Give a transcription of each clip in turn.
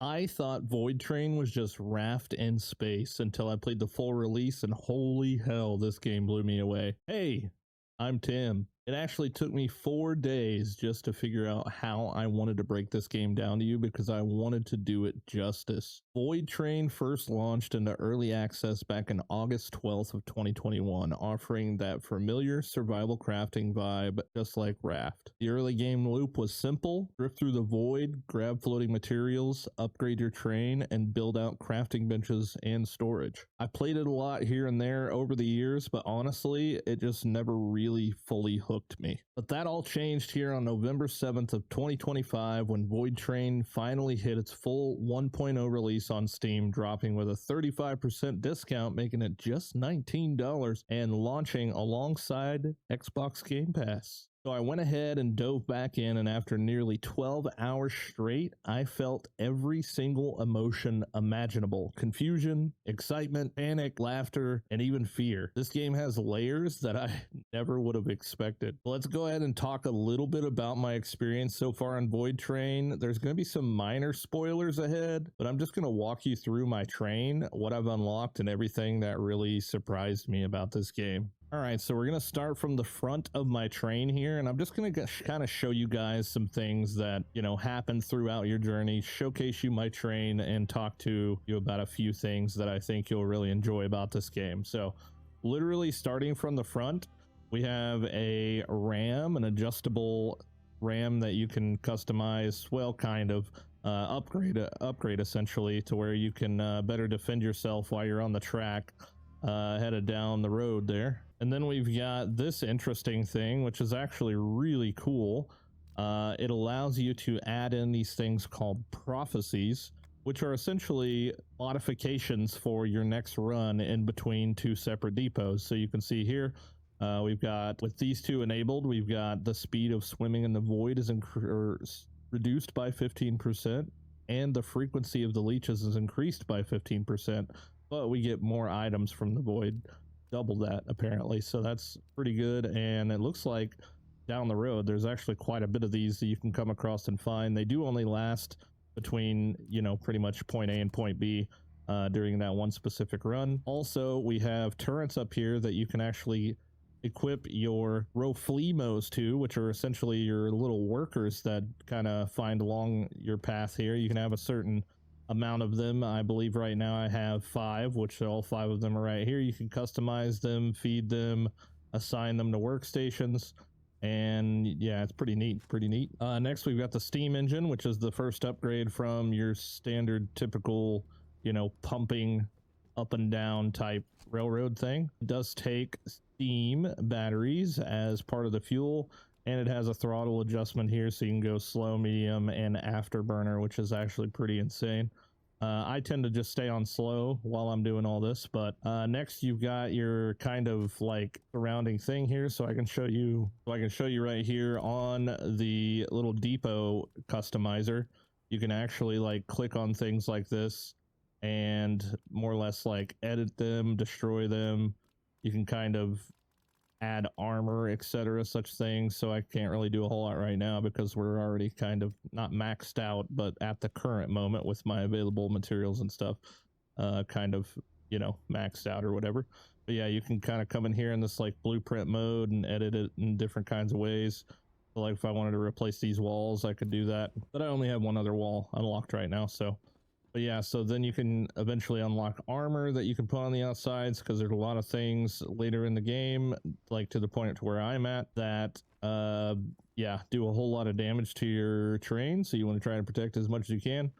I thought VoidTrain was just Raft in space until I played the full release, and holy hell, this game blew me away. Hey, I'm Tim. It actually took me 4 days just to figure out how I wanted to break this game down to you because I wanted to do it justice. VoidTrain first launched into early access back in August 12th of 2021, offering that familiar survival crafting vibe just like Raft. The early game loop was simple: drift through the void, grab floating materials, upgrade your train, and build out crafting benches and storage. I played it a lot here and there over the years, but honestly, it just never really fully hooked me. But that all changed here on November 7th of 2025 when VoidTrain finally hit its full 1.0 release on Steam, dropping with a 35% discount, making it just $19 and launching alongside Xbox Game Pass. So I went ahead and dove back in, and after nearly 12 hours straight, I felt every single emotion imaginable: confusion, excitement, panic, laughter, and even fear. This game has layers that I never would have expected. Let's go ahead and talk a little bit about my experience so far on VoidTrain. There's going to be some minor spoilers ahead, but I'm just going to walk you through my train, what I've unlocked, and everything that really surprised me about this game. All right, so we're going to start from the front of my train here, and I'm just going to kind of show you guys some things that, happen throughout your journey, showcase you my train, and talk to you about a few things that I think you'll really enjoy about this game. So literally starting from the front, we have a ram, an adjustable ram that you can customize, well, kind of upgrade essentially to where you can better defend yourself while you're on the track headed down the road there. And then we've got this interesting thing, which is actually really cool. It allows you to add in these things called prophecies, which are essentially modifications for your next run in between two separate depots. So you can see here, we've got, with these two enabled, we've got the speed of swimming in the void is reduced by 15%, and the frequency of the leeches is increased by 15%, but we get more items from the void, double that apparently. So that's pretty good. And it looks like down the road there's actually quite a bit of these that you can come across and find. They do only last between, pretty much point A and point B during that one specific run. Also, we have turrets up here that you can actually equip your roflimos to, which are essentially your little workers that kind of find along your path here. You can have a certain amount of them. I believe right now I have 5, which all 5 of them are right here. You can customize them, feed them, assign them to workstations, and yeah, it's pretty neat. Next, we've got the steam engine, which is the first upgrade from your standard typical, pumping up and down type railroad thing. It does take steam batteries as part of the fuel, and it has a throttle adjustment here, so you can go slow, medium, and afterburner, which is actually pretty insane. I tend to just stay on slow while I'm doing all this, but next you've got your kind of like surrounding thing here. So I can show you right here on the little depot customizer. You can actually like click on things like this and more or less like edit them, destroy them. You can kind of add armor, etc., such things. So I can't really do a whole lot right now because we're already kind of not maxed out, but at the current moment with my available materials and stuff, kind of, maxed out or whatever. But yeah, you can kind of come in here in this like blueprint mode and edit it in different kinds of ways. So like if I wanted to replace these walls, I could do that, but I only have one other wall unlocked right now. But yeah, so then you can eventually unlock armor that you can put on the outsides, because there's a lot of things later in the game, like to the point to where I'm at, that do a whole lot of damage to your train. So you want to try to protect as much as you can.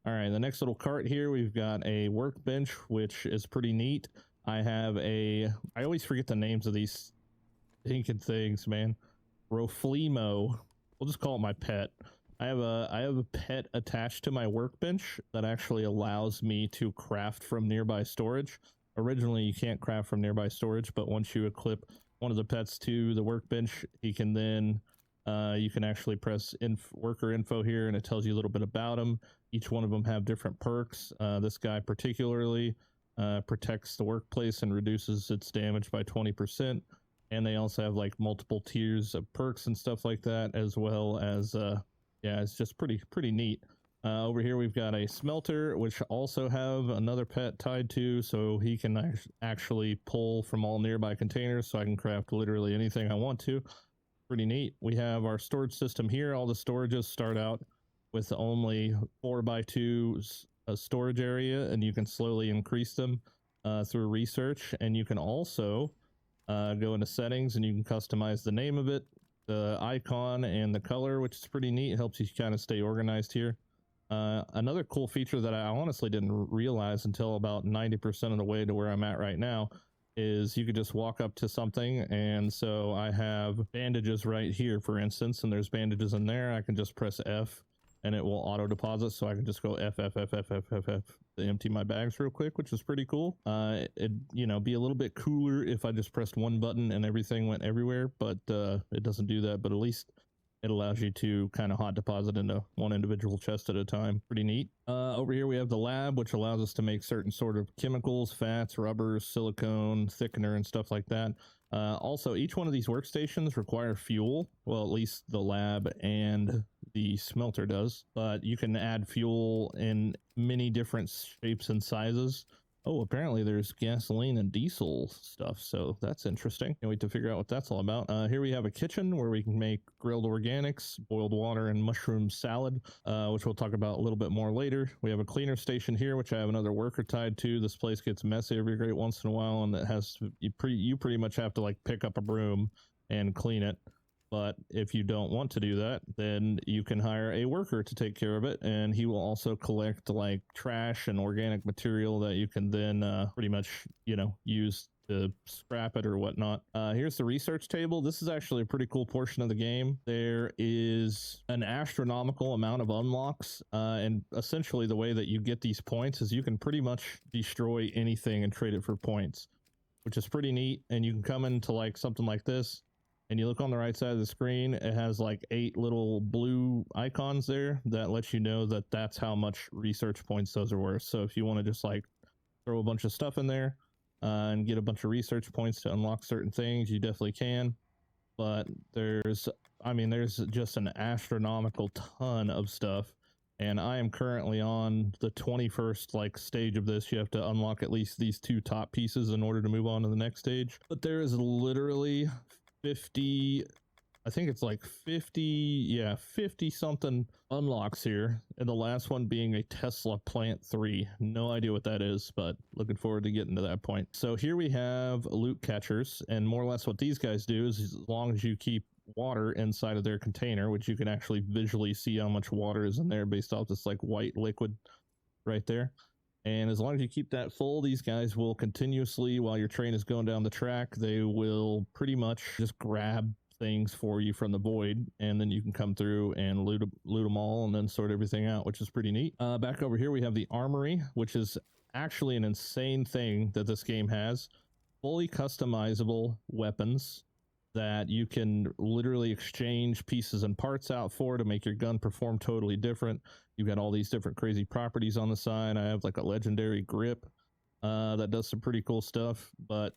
All right, the next little cart here, we've got a workbench, which is pretty neat. I always forget the names of these stinking things, man. Roflimo. We'll just call it my pet. I have a pet attached to my workbench that actually allows me to craft from nearby storage. Originally, you can't craft from nearby storage, but once you equip one of the pets to the workbench, he can then you can actually press worker info here, and it tells you a little bit about them. Each one of them have different perks. This guy particularly protects the workplace and reduces its damage by 20%. And they also have like multiple tiers of perks and stuff like that, as well as yeah, it's just pretty neat. Over here we've got a smelter, which also have another pet tied to, so he can actually pull from all nearby containers, so I can craft literally anything I want to. Pretty neat. We have our storage system here. All the storages start out with only 4x2 storage area, and you can slowly increase them through research. And you can also go into settings and you can customize the name of it, the icon, and the color, which is pretty neat. It helps you kind of stay organized here. Another cool feature that I honestly didn't realize until about 90% of the way to where I'm at right now is you could just walk up to something, and so I have bandages right here, for instance, and there's bandages in there. I can just press F and it will auto deposit, so I can just go F to empty my bags real quick, which is pretty cool. It'd, you know, be a little bit cooler if I just pressed one button and everything went everywhere, but it doesn't do that. But at least it allows you to kind of hot deposit into one individual chest at a time. Pretty neat. Over here we have the lab, which allows us to make certain sort of chemicals, fats, rubbers, silicone, thickener, and stuff like that. Also, each one of these workstations require fuel. Well, at least the lab and the smelter does. But you can add fuel in many different shapes and sizes. Oh, apparently there's gasoline and diesel stuff, so that's interesting. Can't wait to figure out what that's all about. Here we have a kitchen where we can make grilled organics, boiled water, and mushroom salad, which we'll talk about a little bit more later. We have a cleaner station here, which I have another worker tied to. This place gets messy every great once in a while, and it has you pretty much have to like pick up a broom and clean it. But if you don't want to do that, then you can hire a worker to take care of it, and he will also collect like trash and organic material that you can then pretty much, you know, use to scrap it or whatnot. Here's the research table. This is actually a pretty cool portion of the game. There is an astronomical amount of unlocks, and essentially the way that you get these points is you can pretty much destroy anything and trade it for points, which is pretty neat. And you can come into like something like this, and you look on the right side of the screen, it has like 8 little blue icons there that lets you know that that's how much research points those are worth. So if you want to just like throw a bunch of stuff in there and get a bunch of research points to unlock certain things, you definitely can. But there's just an astronomical ton of stuff. And I am currently on the 21st like stage of this. You have to unlock at least these 2 top pieces in order to move on to the next stage. But there is literally 50, I think it's like 50 something unlocks here, and the last one being a Tesla Plant 3. No idea what that is, but looking forward to getting to that point. So here we have loot catchers, and more or less what these guys do is as long as you keep water inside of their container, which you can actually visually see how much water is in there based off this like white liquid right there. And as long as you keep that full, these guys will continuously, while your train is going down the track, they will pretty much just grab things for you from the void, and then you can come through and loot them all and then sort everything out, which is pretty neat. Back over here, we have the armory, which is actually an insane thing that this game has. Fully customizable weapons that you can literally exchange pieces and parts out for to make your gun perform totally different. You've got all these different crazy properties on the side. I have like a legendary grip that does some pretty cool stuff, but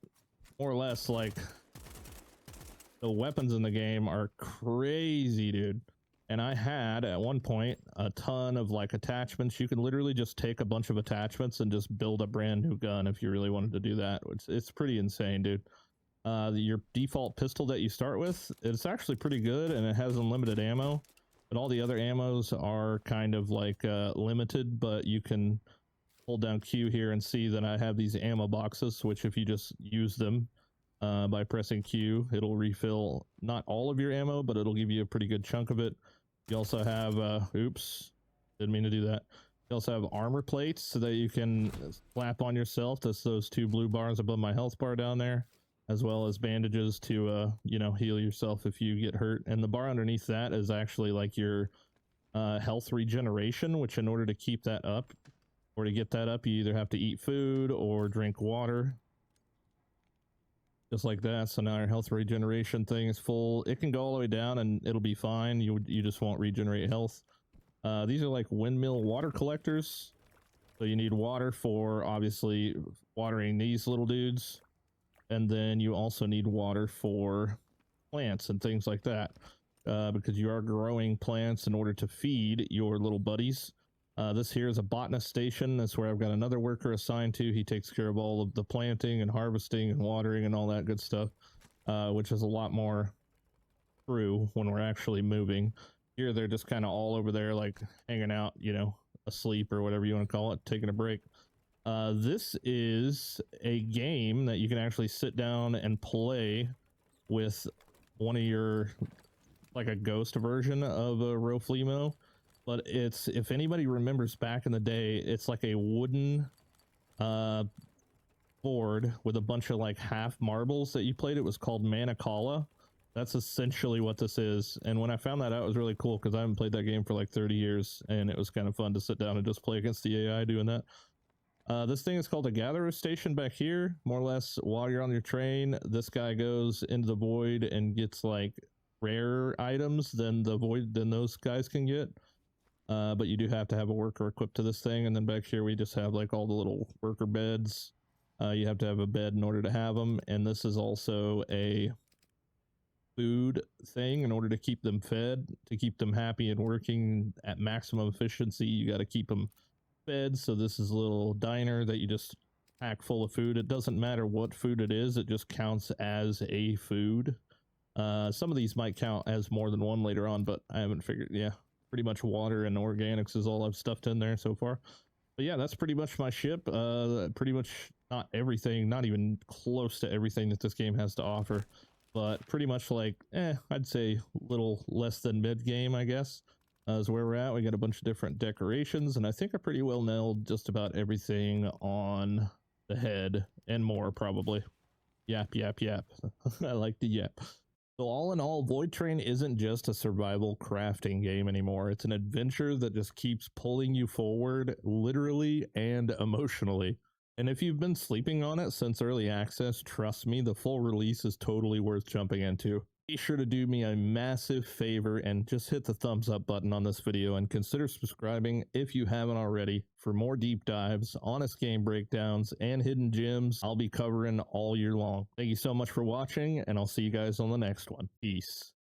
more or less like the weapons in the game are crazy, dude. And I had at one point a ton of like attachments. You can literally just take a bunch of attachments and just build a brand new gun if you really wanted to do that. It's pretty insane, dude. Your default pistol that you start with, it's actually pretty good, and it has unlimited ammo, but all the other ammos are kind of like limited. But you can hold down Q here and see that I have these ammo boxes, which if you just use them by pressing Q, it'll refill not all of your ammo, but it'll give you a pretty good chunk of it. You also have oops, didn't mean to do that. You also have armor plates so that you can slap on yourself. That's those 2 blue bars above my health bar down there, as well as bandages to, you know, heal yourself if you get hurt. And the bar underneath that is actually like your health regeneration, which in order to keep that up or to get that up, you either have to eat food or drink water. Just like that. So now our health regeneration thing is full. It can go all the way down and it'll be fine. You just won't regenerate health. These are like windmill water collectors. So you need water for obviously watering these little dudes. And then you also need water for plants and things like that, because you are growing plants in order to feed your little buddies. This here is a botanist station. That's where I've got another worker assigned to. He takes care of all of the planting and harvesting and watering and all that good stuff, which is a lot more true when we're actually moving. Here, they're just kind of all over there, like hanging out, you know, asleep or whatever you want to call it, taking a break. This is a game that you can actually sit down and play with one of your, like a ghost version of a Roflimo. But it's, if anybody remembers back in the day, it's like a wooden board with a bunch of like half marbles that you played. It was called Manicala. That's essentially what this is. And when I found that out, it was really cool because I haven't played that game for like 30 years, and it was kind of fun to sit down and just play against the AI doing that. This thing is called a gatherer station back here. More or less, while you're on your train, this guy goes into the void and gets like rare items than those guys can get. But you do have to have a worker equipped to this thing. And then back here, we just have like all the little worker beds. You have to have a bed in order to have them. And this is also a food thing in order to keep them fed, to keep them happy and working at maximum efficiency. You got to keep them fed. So this is a little diner that you just pack full of food. It doesn't matter what food it is, it just counts as a food. Some of these might count as more than one later on, but I haven't figured. Yeah, pretty much water and organics is all I've stuffed in there so far. But yeah, that's pretty much my ship. Pretty much not everything, not even close to everything that this game has to offer, but pretty much like, I'd say a little less than mid game, I guess, is where we're at. We got a bunch of different decorations, and I think I pretty well nailed just about everything on the head and more, probably. Yap, yap, yap. I like the yap. So all in all, VoidTrain isn't just a survival crafting game anymore. It's an adventure that just keeps pulling you forward, literally and emotionally. And if you've been sleeping on it since early access, trust me, the full release is totally worth jumping into. Be sure to do me a massive favor and just hit the thumbs up button on this video, and consider subscribing if you haven't already for more deep dives, honest game breakdowns, and hidden gems I'll be covering all year long. Thank you so much for watching, and I'll see you guys on the next one. Peace.